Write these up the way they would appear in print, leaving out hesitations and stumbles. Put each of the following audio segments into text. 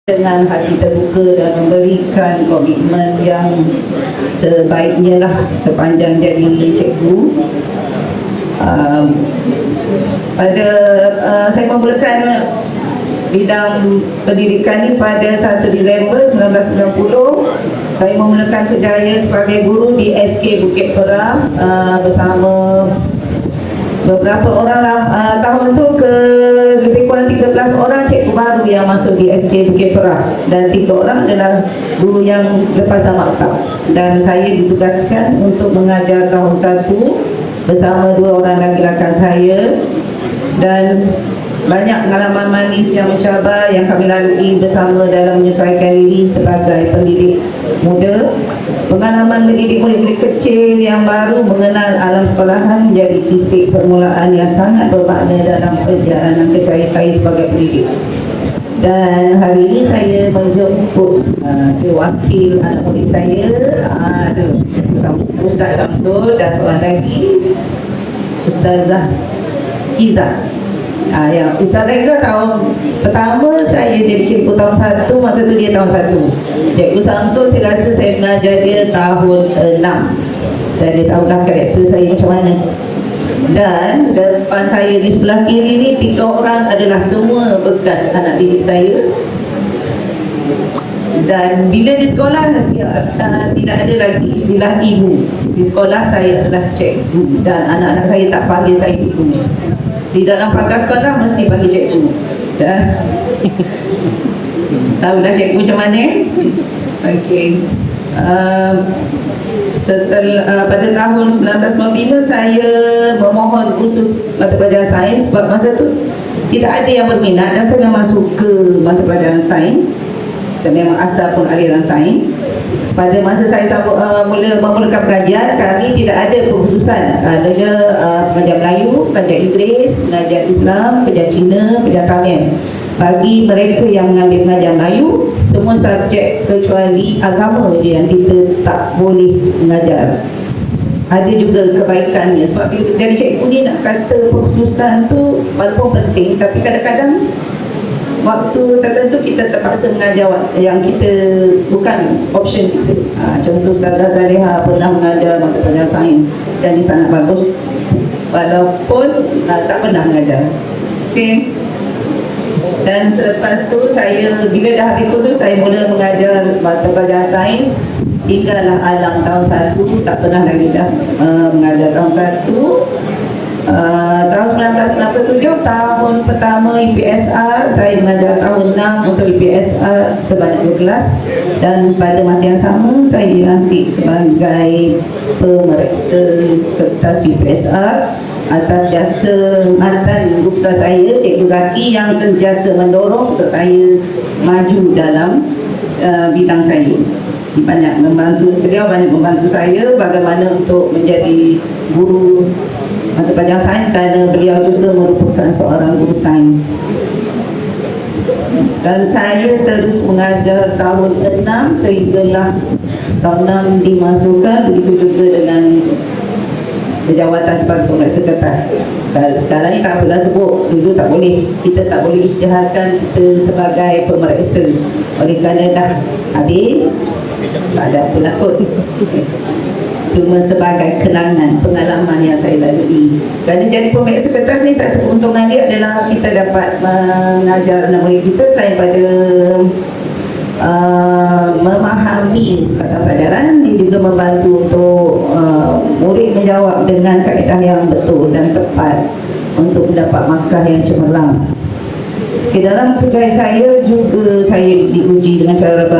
dengan hati terbuka dan memberikan komitmen yang sebaiknya lah sepanjang jadi cikgu. Saya memulakan bidang pendidikan ini pada 1 Disember 1990. Saya memulakan kerjaya sebagai guru di SK Bukit Perah bersama beberapa orang. Tahun tu lebih kurang 13 orang cikgu baru yang masuk di SK Bukit Perah, dan 3 orang adalah guru yang lepasan maktab, dan saya ditugaskan untuk mengajar tahun 1 bersama 2 orang lagi rakan saya. Dan banyak pengalaman manis yang mencabar yang kami lalui bersama dalam menyesuaikan diri sebagai pendidik muda. Pengalaman mendidik murid-murid kecil yang baru mengenal alam sekolahan menjadi titik permulaan yang sangat bermakna dalam perjalanan kerjaya saya sebagai pendidik. Dan hari ini saya menjemput wakil anak murid saya, Ustaz Syamsul, dan seorang lagi Ustazah Izzah. Ya, Ustazah Izzah tahun pertama saya jadi cikgu tahun 1, masa tu dia tahun 1. Cikgu Syamsul saya rasa saya mengajar dia tahun 6, dan dia tahu dah karakter saya macam mana. Dan depan saya di sebelah kiri ni 3 orang adalah semua bekas anak didik saya. Dan bila di sekolah tidak ada lagi istilah ibu. Di sekolah saya adalah cikgu, dan anak-anak saya tak panggil saya ibu. Di dalam pagar sekolah mesti panggil cikgu. Tahulah cikgu macam mana? Okey. Setelah pada tahun 1995 saya memohon khusus mata pelajaran sains, sebab masa tu tidak ada yang berminat dan saya memang suka mata pelajaran sains dan memang asal pun aliran sains. Pada masa saya memulakan pengajian, kami tidak ada keputusan adanya pengajian Melayu, pengajian Inggeris, pengajian Islam, pengajian Cina, pengajian Tamil. Bagi mereka yang mengambil pengajian Melayu, semua subjek kecuali agama je yang kita tak boleh mengajar. Ada juga kebaikannya, sebab bila jadi cikgu ni nak kata keputusan tu walaupun penting, tapi kadang-kadang waktu tertentu kita terpaksa mengajar yang kita bukan option kita. Contoh Ustazah Zaliha pernah mengajar mata pelajaran sains dan dia sangat bagus walaupun tak pernah mengajar. Okey. Dan selepas tu saya bila dah habis kursus, saya mula mengajar mata pelajaran sains. Tinggallah alam tahun 1, tak pernah lagi dah mengajar tahun 1. Tahun 1997, tahun pertama IPSR, saya mengajar tahun 6 untuk IPSR sebanyak 2 kelas. Dan pada masa yang sama saya dilantik sebagai pemeriksa kertas IPSR atas jasa mantan guru besar saya, Cikgu Zaki, yang sentiasa mendorong untuk saya maju dalam bidang saya. Beliau banyak membantu saya bagaimana untuk menjadi guru mata pelajaran sains, kerana beliau juga merupakan seorang guru sains. Dan saya terus mengajar tahun 6 sehinggalah tahun 6 dimasukkan. Begitu juga dengan jawatan sebagai pemeriksa kertas. Sekarang ni tak apalah sebut, dulu tak boleh. Kita tak boleh isytiharkan kita sebagai pemeriksa, oleh kerana dah habis, tak ada apa lakut. Cuma sebagai kenangan pengalaman yang saya lalui. Kerana jadi pemeriksa kertas ni, satu keuntungan dia adalah kita dapat mengajar anak murid kita selain pada memahami sekadar pelajaran, dia juga membantu untuk murid menjawab dengan kaedah yang betul dan tepat untuk mendapat markah yang cemerlang. Dalam tugas saya juga saya diuji dengan cara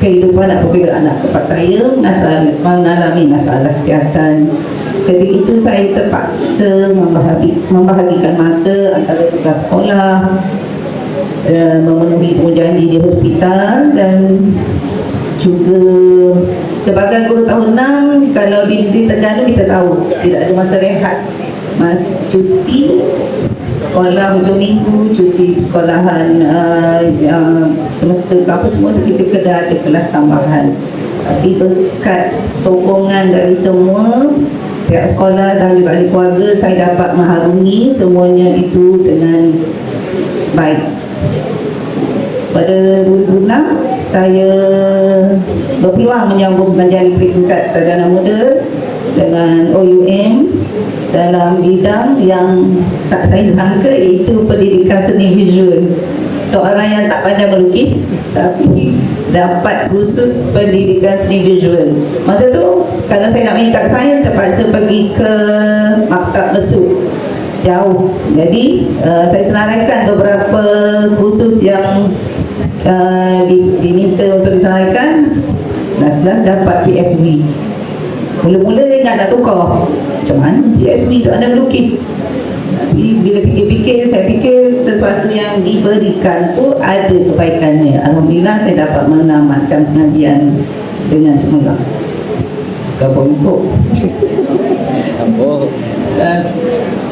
kehidupan apabila anak kepak saya mengalami masalah kesihatan. Ketika itu saya terpaksa membahagikan masa antara tugas sekolah, memenuhi janji di hospital, dan juga sebagai guru tahun 6, kalau di negeri Terengganu kita tahu tidak ada masa rehat, cuti sekolah hujung minggu, cuti sekolahan semester ke apa semua tu kita kena ada kelas tambahan. Tapi berkat sokongan dari semua pihak sekolah dan juga ahli keluarga, saya dapat mengharungi semuanya itu dengan baik. Pada 2006 saya berpeluang menyambung pengajian di peringkat sarjana muda dengan OUM dalam bidang yang tak saya sangka, iaitu pendidikan seni visual. Seorang yang tak pandai melukis tapi dapat khusus pendidikan seni visual. Masa tu kalau saya nak minta saya terpaksa pergi ke Maktab Mesut, jauh. Jadi saya senaraikan beberapa kursus yang diminta untuk disenaraikan. Dan dapat PSV. Mula-mula ingat nak tukar, macam mana PSV tu anda melukis. Tapi bila fikir-fikir, saya fikir sesuatu yang diberikan tu ada kebaikannya. Alhamdulillah saya dapat menamatkan pengajian dengan cemerlang. Kapok-kapok.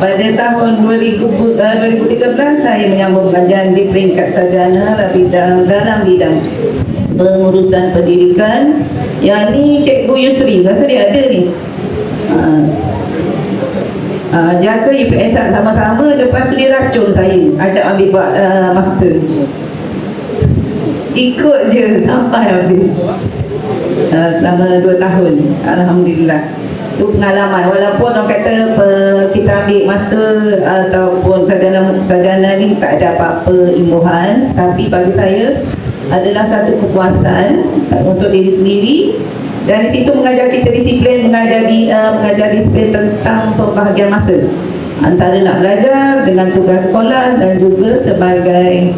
Pada tahun 2013 saya menyambung pengajian di peringkat sarjana dalam bidang pengurusan pendidikan. Yang ni Cikgu Yusri, rasa dia ada ni. Jaga UPSR sama-sama, lepas tu dia racun saya, ajak ambil buat master. Ikut je sampai habis. Selama 2 tahun, Alhamdulillah. Itu pengalaman, walaupun orang kata kita ambil master ataupun sarjana ni tak ada apa-apa imbuhan, tapi bagi saya adalah satu kepuasan untuk diri sendiri. Dan di situ mengajar kita disiplin, mengajar disiplin tentang pembahagian masa antara nak belajar dengan tugas sekolah dan juga sebagai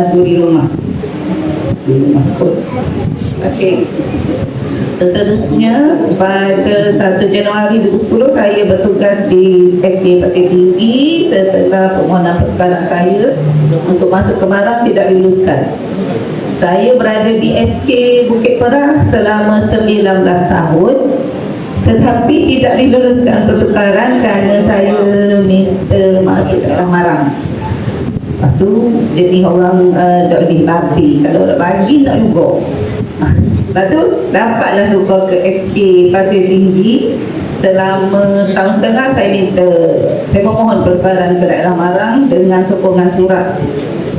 suri rumah. Okey. Seterusnya pada 1 Januari 2010 saya bertugas di SK Pasir Tinggi setelah permohonan pertukaran saya untuk masuk ke Marang tidak diluluskan. Saya berada di SK Bukit Perah selama 19 tahun, tetapi tidak diluluskan pertukaran kerana saya minta masuk dalam Marang. Lepas tu jenis orang tak boleh babi, kalau nak bagi nak juga. Lepas tu dapatlah tukar ke SK Pasir Tinggi. Selama setahun setengah saya memohon pertukaran ke daerah Marang dengan sokongan surat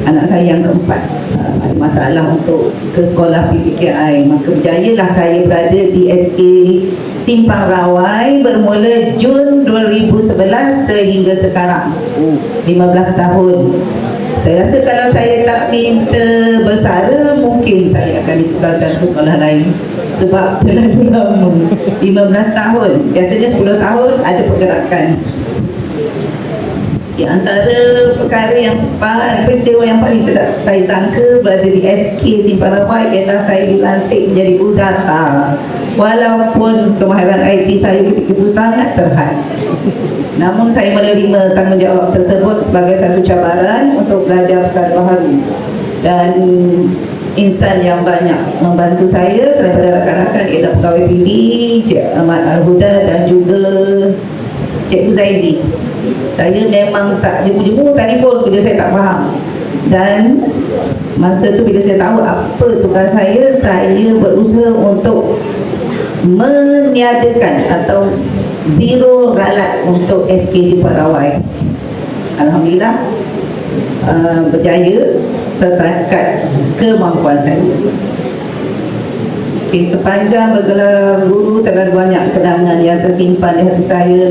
anak saya yang keempat. Ada masalah untuk ke sekolah PPKI, maka berjayalah saya berada di SK Simpang Rawai bermula Jun 2011 sehingga sekarang, 15 tahun. Saya rasa kalau saya tak minta bersara, mungkin saya akan ditukarkan ke sekolah lain, sebab terlalu lama. 15 tahun, biasanya 10 tahun ada pergerakan. Di antara peristiwa yang paling tidak saya sangka berada di SK Simpang Rawai ialah saya dilantik menjadi Udata. Walaupun kemahiran IT saya ketika itu sangat terhad, namun saya menerima tanggungjawab tersebut sebagai satu cabaran untuk belajar perkara baharu. Dan insan yang banyak membantu saya selain pada rakan-rakan ialah pegawai PD, Cik Ahmad Al-Huda dan juga Cikgu Zaizi. Saya memang tak jemu-jemu telefon bila saya tak faham. Dan masa tu bila saya tahu apa tugas saya berusaha untuk meniadakan atau zero ralat untuk SK Simpang Rawai. Alhamdulillah berjaya setakat kemampuan saya. Okay, sepanjang bergelar guru terlalu banyak kenangan yang tersimpan di hati saya.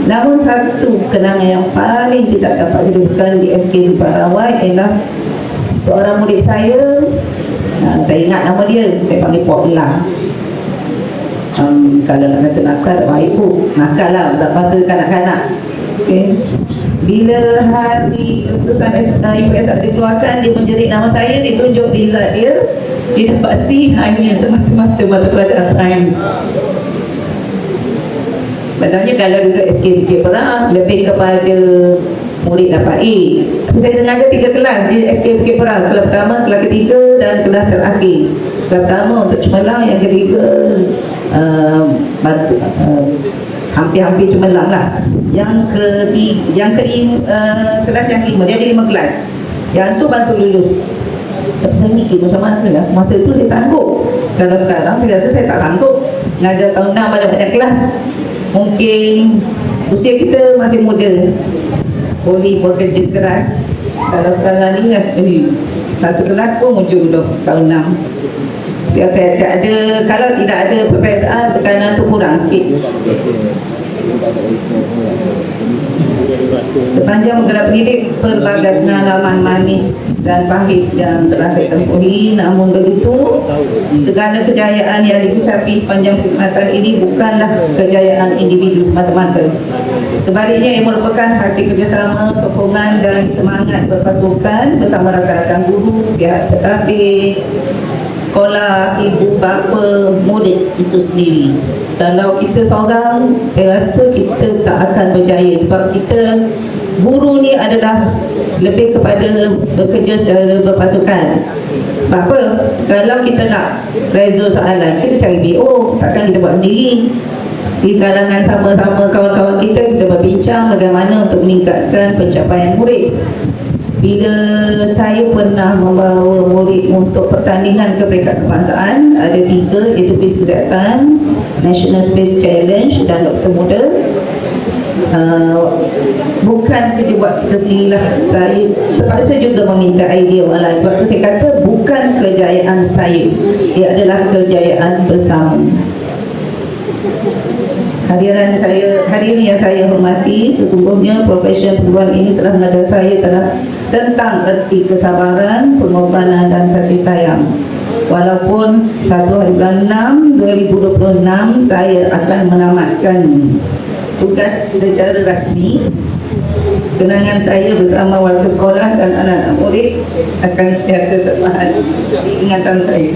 Namun satu kenangan yang paling tidak dapat saya lupakan di SK Simpang Rawai ialah seorang murid saya. Saya ingat nama dia, saya panggil Puak Elang. Kalau nak kata nakal, baik pun nakal lah, masa kanak-kanak. Okay. Bila hari keputusan UPSR dikeluarkan, dia menjerit nama saya, ditunjuk result dia dapat C hanya semata-mata mata pelajaran sains. Padahal kalau duduk SK Bukit Perah lebih kepada murid dapat A. Tapi saya mengajar 3 kelas di SK Bukit Perah, kelas pertama, kelas ketiga dan kelas terakhir. Kelas pertama untuk cemerlang, yang ketiga hampir-hampir cemerlang lah. Kelas yang kelima, dia ada 5 kelas. Yang tu bantu lulus. Tapi saya mikir macam mana lah. Masa tu saya sanggup. Kalau sekarang saya rasa saya tak sanggup ngajar tahun 6 banyak-banyak kelas. Mungkin usia kita masih muda, boleh bekerja keras. Kalau sekarang ni Satu kelas pun muncul tahun 6. Tak ada, kalau tidak ada peperiksaan, tekanan tu kurang sikit. Sepanjang menggelar pendidik, pelbagai pengalaman manis dan pahit yang telah saya tempuhi. Namun begitu, segala kejayaan yang dicapai sepanjang perkhidmatan ini bukanlah kejayaan individu semata-mata. Sebaliknya, ia merupakan hasil kerjasama, sokongan dan semangat berpasukan bersama rakan-rakan guru, pihak pentadbir, sekolah, ibu bapa, murid itu sendiri. Kalau kita seorang, saya rasa kita tak akan berjaya, sebab kita guru ni adalah lebih kepada bekerja secara berpasukan. Sebab apa? Kalau kita nak resolve soalan, kita cari BO, takkan kita buat sendiri. Di kalangan sama-sama kawan-kawan kita berbincang bagaimana untuk meningkatkan pencapaian murid. Bila saya pernah membawa murid untuk pertandingan ke peringkat kebangsaan, ada 3, iaitu kuis kesihatan, National Space Challenge dan Doktor Muda. Bukan kerja buat kita sendirilah. Saya terpaksa juga meminta idea orang lain. Sebab saya kata bukan kejayaan saya, ia adalah kejayaan bersama. Hadirin yang saya hormati, sesungguhnya profesi perguruan ini telah mengajar saya tentang erti kesabaran, pengorbanan dan kasih sayang. Walaupun 1 hari bulan 6 2026 saya akan menamatkan tugas secara rasmi, kenangan saya bersama warga sekolah dan anak-anak murid akan biasa terpahat di ingatan saya.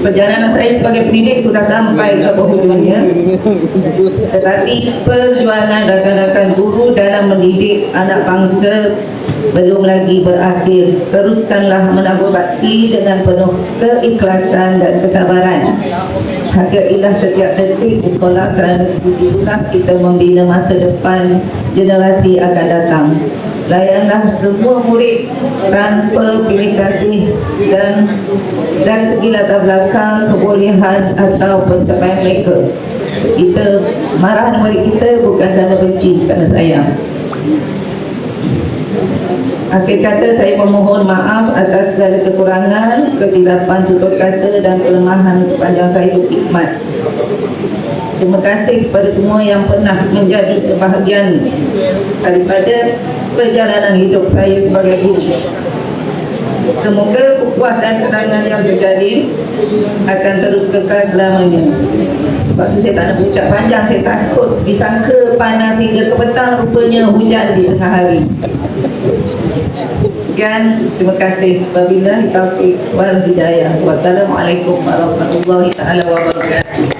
Perjalanan saya sebagai pendidik sudah sampai ke penghujungnya, tetapi perjuangan rakan-rakan guru dalam mendidik anak bangsa belum lagi berakhir. Teruskanlah menabur bakti dengan penuh keikhlasan dan kesabaran. Hargailah setiap detik di sekolah, kerana di situlah kita membina masa depan generasi akan datang. Layanlah semua murid tanpa pilih kasih dan dari segi latar belakang, kebolehan atau pencapaian mereka. Kita marah murid kita bukan kerana benci, kerana sayang. Akhir kata, saya memohon maaf atas segala kekurangan, kesilapan tutur kata dan kelemahan sepanjang saya berkhidmat. Terima kasih kepada semua yang pernah menjadi sebahagian daripada perjalanan hidup saya sebagai guru. Semoga ukhuwah dan kenangan yang terjadi akan terus kekal selamanya. Sebab tu saya tak nak ucap panjang, saya takut disangka panas hingga ke petang, rupanya hujan di tengah hari. Sekian, terima kasih. Wabillahi taufiq wal hidayah. Wassalamualaikum warahmatullahi taala wabarakatuh.